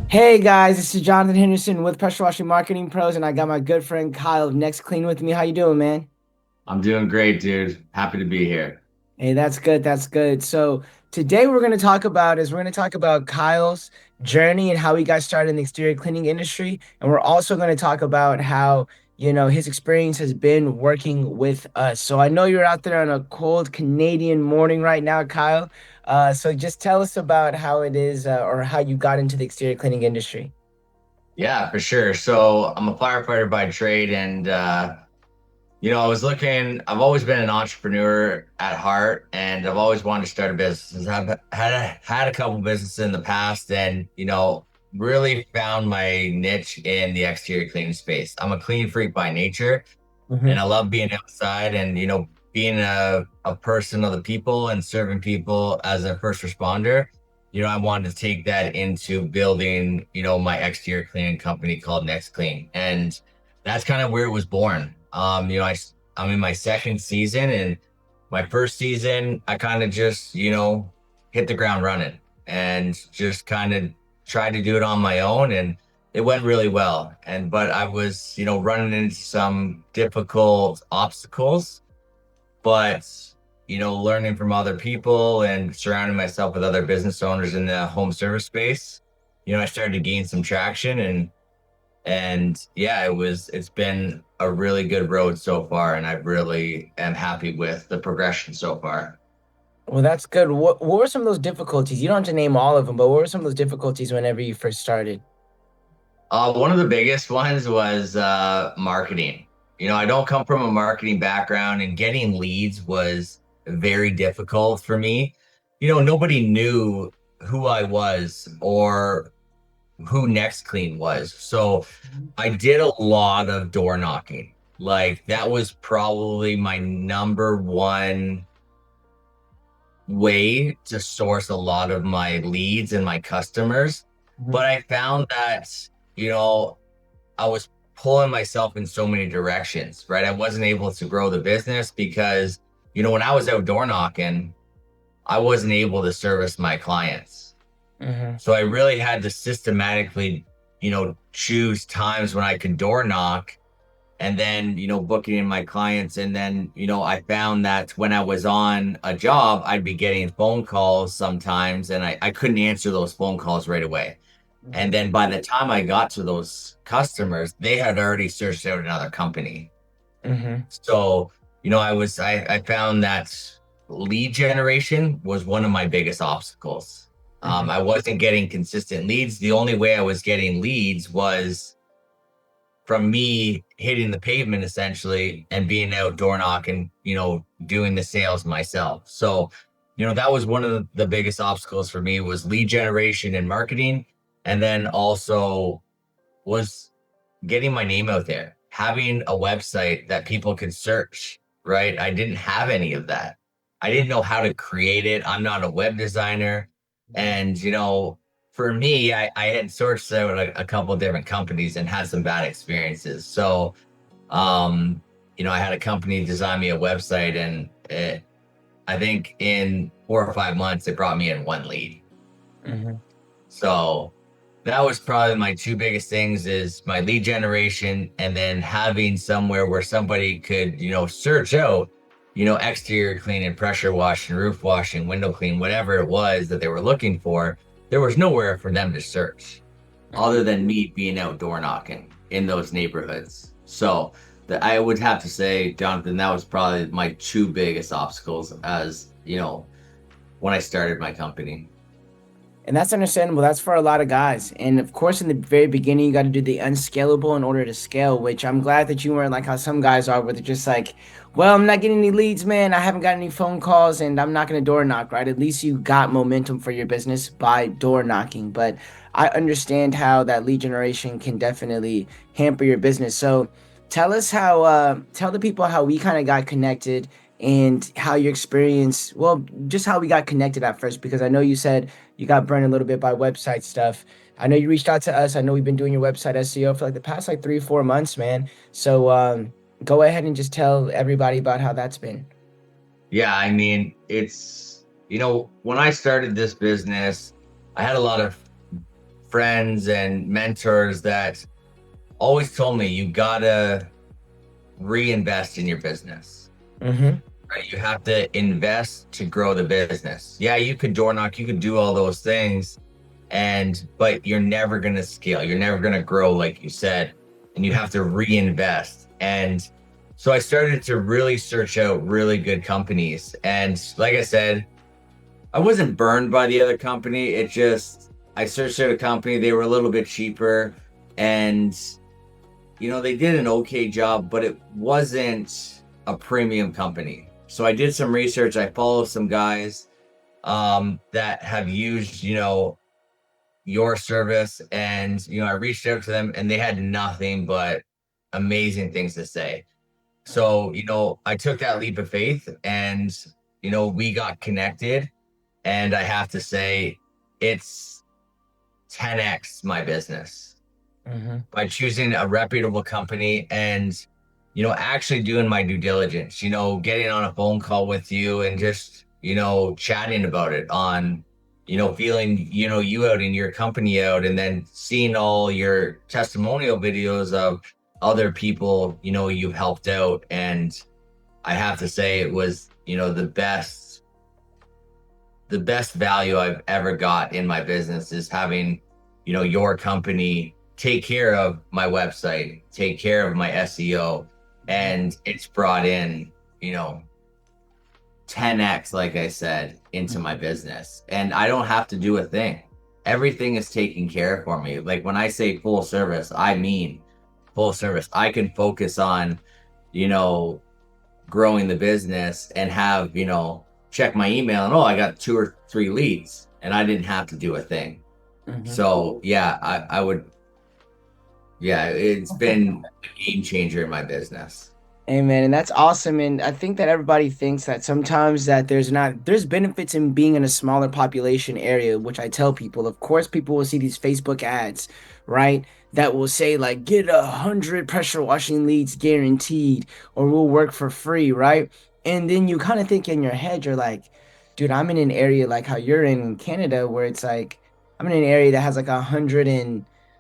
Hey guys, this is Jonathan Henderson with Pressure Washing Marketing Pros, and I got my good friend Kyle of NexClean with me. How you doing, man? I'm doing great, dude. Happy to be here. Hey, that's good. That's good. So today we're going to talk about Kyle's journey and how he got started in the exterior cleaning industry, and we're also going to talk about how his experience has been working with us. So I know you're out there on a cold Canadian morning right now, Kyle. So just tell us about how it is, or how you got into the exterior cleaning industry. Yeah, for sure. So I'm a firefighter by trade, and I've always been an entrepreneur at heart, and I've always wanted to start a business. I've had a couple businesses in the past, and really found my niche in the exterior cleaning space. I'm a clean freak by nature, and I love being outside and being a person of the people and serving people as a first responder. I wanted to take that into building my exterior cleaning company called NexClean, and that's kind of where it was born. I'm in my second season, and my first season I kind of just hit the ground running and just kind of tried to do it on my own, and it went really well. But I was, running into some difficult obstacles, but learning from other people and surrounding myself with other business owners in the home service space, I started to gain some traction, and yeah, it's been a really good road so far, and I really am happy with the progression so far. Well, that's good. What were some of those difficulties? You don't have to name all of them, but what were some of those difficulties whenever you first started? One of the biggest ones was marketing. I don't come from a marketing background, and getting leads was very difficult for me. Nobody knew who I was or who NextClean was. So I did a lot of door knocking. Like, that was probably my number one way to source a lot of my leads and my customers. Mhm. But I found that, you know, I was pulling myself in so many directions, right? I wasn't able to grow the business because, when I was out door knocking, I wasn't able to service my clients. Mhm. So I really had to systematically, choose times when I could door knock, and then booking in my clients. And then I found that when I was on a job, I'd be getting phone calls sometimes, and I couldn't answer those phone calls right away. And Mhm. then by the time I got to those customers, they had already searched out another company. Mhm. So I found that lead generation was one of my biggest obstacles. Mhm. I wasn't getting consistent leads. The only way I was getting leads was from me hitting the pavement essentially and being out door knocking, doing the sales myself. So, that was one of the biggest obstacles for me was lead generation and marketing. And then also was getting my name out there, having a website that people could search, right? I didn't have any of that. I didn't know how to create it. I'm not a web designer. And, for me, I had sourced out a couple of different companies and had some bad experiences. So, um, I had a company design me a website, and I think in 4 or 5 months, it brought me in one lead. Mhm. So that was probably my two biggest things is my lead generation, and then having somewhere where somebody could, search out, exterior cleaning, pressure washing, roof washing, window clean, whatever it was that they were looking for. There was nowhere for them to search other Mhm. than me being outdoor knocking in those neighborhoods. So I would have to say, Jonathan, that was probably my two biggest obstacles as, when I started my company. And that's understandable. That's for a lot of guys. And of course, in the very beginning, you got to do the unscalable in order to scale, which I'm glad that you weren't like how some guys are, where they're just like, well, I'm not getting any leads, man. I haven't got any phone calls and I'm not going to door knock, right? At least you got momentum for your business by door knocking. But I understand how that lead generation can definitely hamper your business. So tell the people how we kind of got connected and how your experience, well, just how we got connected at first, because I know you said you got burned a little bit by website stuff. I know you reached out to us. I know we've been doing your website SEO for like the past like 3 4 months, man. So go ahead and just tell everybody about how that's been. Yeah, I mean, when I started this business, I had a lot of friends and mentors that always told me you gotta reinvest in your business. Mm-hmm. Right? You have to invest to grow the business. Yeah, you could door knock, you could do all those things, but you're never gonna scale. You're never gonna grow, like you said, and you have to reinvest. And so I started to really search out really good companies. And like I said, I wasn't burned by the other company. It just I searched out a company, they were a little bit cheaper, and they did an okay job, but it wasn't a premium company. So I did some research. I follow some guys that have used, your service, and I reached out to them, and they had nothing but amazing things to say. So I took that leap of faith, and we got connected, and I have to say it's 10x my business Mm-hmm. by choosing a reputable company, and actually doing my due diligence, getting on a phone call with you and just chatting about it, on feeling you out and your company out, and then seeing all your testimonial videos of other people you've helped out. And I have to say it was the best value I've ever got in my business, is having, your company take care of my website, take care of my SEO, and it's brought in, 10x, like I said, into my business. And I don't have to do a thing. Everything is taken care of for me. Like when I say full service, I mean full service. I can focus on, you know, growing the business and have, check my email and, oh, I got 2 or 3 leads and I didn't have to do a thing. Mm-hmm. So yeah, I would, yeah, it's been a game changer in my business. Amen. And that's awesome. And I think that everybody thinks that sometimes that there's benefits in being in a smaller population area, which I tell people. Of course, people will see these Facebook ads, right? That will say like get 100 pressure washing leads guaranteed, or we'll work for free, right? And then you kind of think in your head, you're like, dude, I'm in an area like how you're in Canada, where it's like I'm in an area that has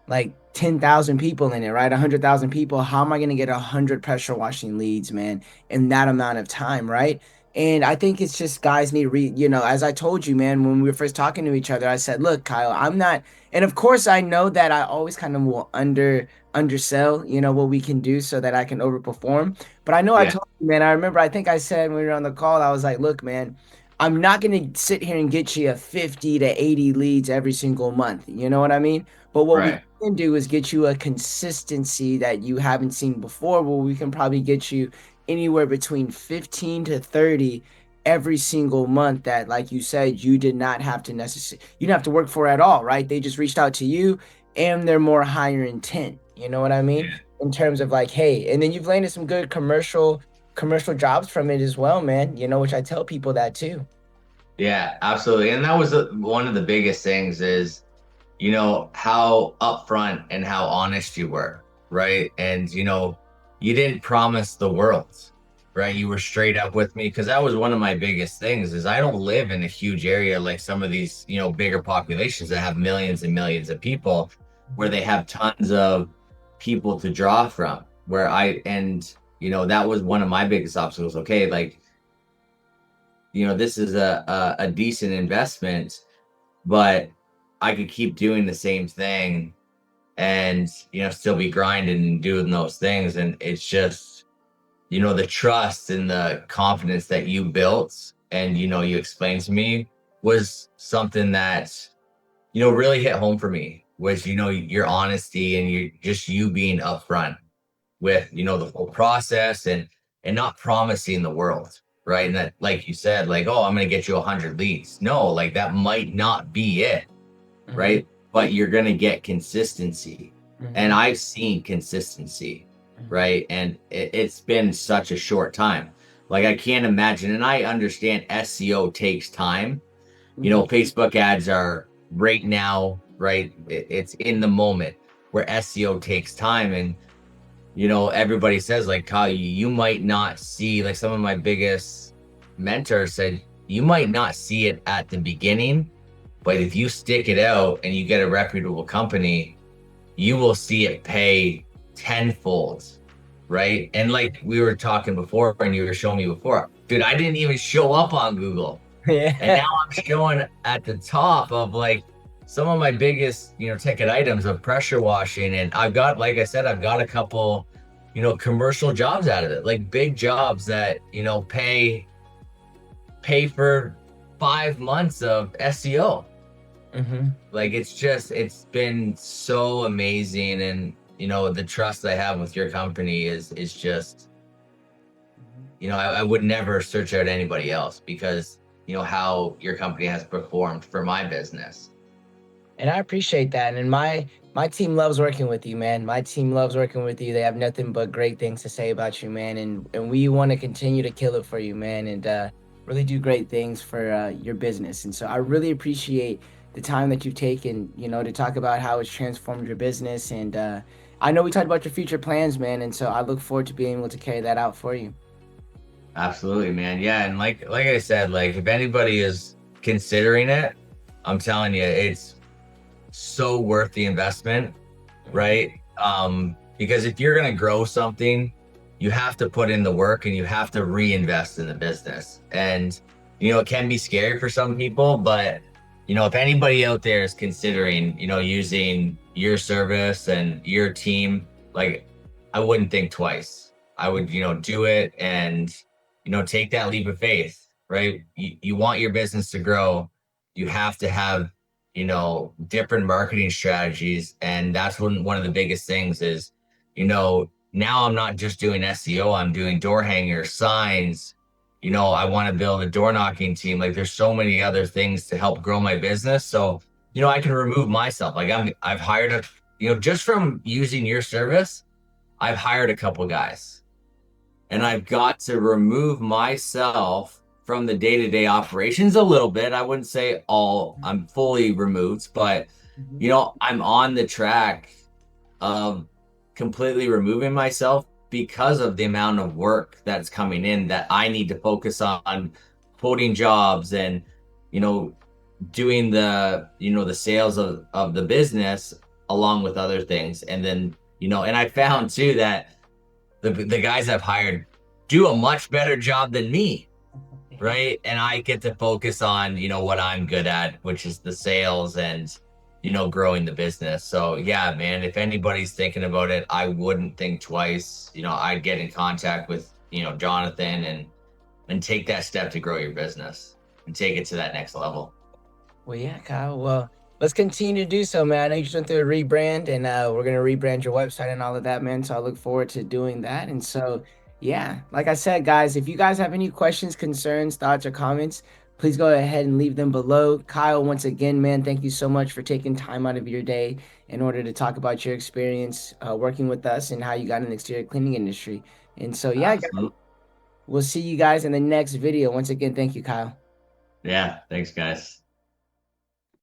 like 10,000 people in it, right? 100,000 people. How am I going to get 100 pressure washing leads, man, in that amount of time, right? And I think it's just guys need as I told you, man, when we were first talking to each other, I said, look, Kyle, I'm not, and of course I know that I always kind of will undersell, what we can do so that I can overperform. But I know I Yeah, told you, man, I remember, I think I said when we were on the call, I was like, look, man, I'm not going to sit here and get you a 50 to 80 leads every single month. You know what I mean? But what we right. can do is get you a consistency that you haven't seen before, where we can probably get you anywhere between 15 to 30 every single month, that, like you said, you did not have to necessarily, you didn't have to work for at all, right? They just reached out to you, and they're more higher intent. You know what I mean? In terms of like, hey, and then you've landed some good commercial jobs from it as well, man, which I tell people that too. Yeah, absolutely. And that was one of the biggest things is, how upfront and how honest you were, right? And, you didn't promise the world, right? You were straight up with me, because that was one of my biggest things is I don't live in a huge area like some of these, bigger populations that have millions and millions of people, where they have tons of people to draw from. That was one of my biggest obstacles. Okay, like, this is a decent investment, but I could keep doing the same thing and still be grinding and doing those things. And it's just, the trust and the confidence that you built and you explained to me was something that really hit home for me, was your honesty and you being upfront with the whole process, and not promising the world, right? And that, like you said, like, oh, I'm going to get you 100 leads. No, like that might not be it, Hmm. right? But you're going to get consistency. And Hmm. I've seen consistency, right? And it's been such a short time. Like I can't imagine, and I understand SEO takes time. Hmm. Facebook ads are right now, right? It's in the moment, where SEO takes time. And everybody says like, Kyle, you might not see, like some of my biggest mentors said, you might not see it at the beginning, But if you stick it out and you get a reputable company, you will see it pay tenfold, right? And like we were talking before, and you were showing me before, dude, I didn't even show up on Google. And now Yeah. I'm showing at the top of like some of my biggest, ticket items of pressure washing. And I've got, like I said, I've got a couple, commercial jobs out of it, like big jobs that, pay for 5 months of SEO. Hmm. Like it's been so amazing. And, the trust I have with your company is just, I would never search out anybody else because how your company has performed for my business. And I appreciate that. And my team loves working with you, man. My team loves working with you. They have nothing but great things to say about you, man. And we want to continue to kill it for you, man. And really do great things for your business. And so I really appreciate the time that you've taken, to talk about how it's transformed your business. And I know we talked about your future plans, man. And so I look forward to being able to carry that out for you. Absolutely, man. Yeah, and like I said, like if anybody is considering it, I'm telling you, it's so worth the investment, Mhm. right? Because if you're gonna grow something, you have to put in the work and you have to reinvest in the business. And it can be scary for some people, but if anybody out there is considering, using your service and your team, like I wouldn't think twice. I would, do it and take that leap of faith, right? You want your business to grow, you have to have different marketing strategies. And that's one of the biggest things is, now I'm not just doing SEO, I'm doing door hangers, signs. I want to build a door knocking team. Like there's so many other things to help grow my business. So, I can remove myself. Like I've hired just from using your service, I've hired a couple guys and I've got to remove myself from the day-to-day operations a little bit. I wouldn't say I'm fully removed, but Mhm. I'm on the track of completely removing myself because of the amount of work that's coming in that I need to focus on quoting jobs and you know doing the sales of the business along with other things. And then and I found too that the guys I've hired do a much better job than me, right? And I get to focus on, what I'm good at, which is the sales and, growing the business. So yeah, man, if anybody's thinking about it, I wouldn't think twice. I'd get in contact with, Jonathan and take that step to grow your business and take it to that next level. Well, yeah, Kyle. Well, let's continue to do so, man. I know you just went through a rebrand, and we're gonna rebrand your website and all of that, man. So I look forward to doing that. And so, yeah, like I said, guys, if you guys have any questions, concerns, thoughts, or comments, please go ahead and leave them below. Kyle, once again, man, thank you so much for taking time out of your day in order to talk about your experience working with us and how you got in the exterior cleaning industry. And so, yeah, guys, Absolutely. we'll see you guys in the next video. Once again, thank you, Kyle. Yeah. Thanks, guys.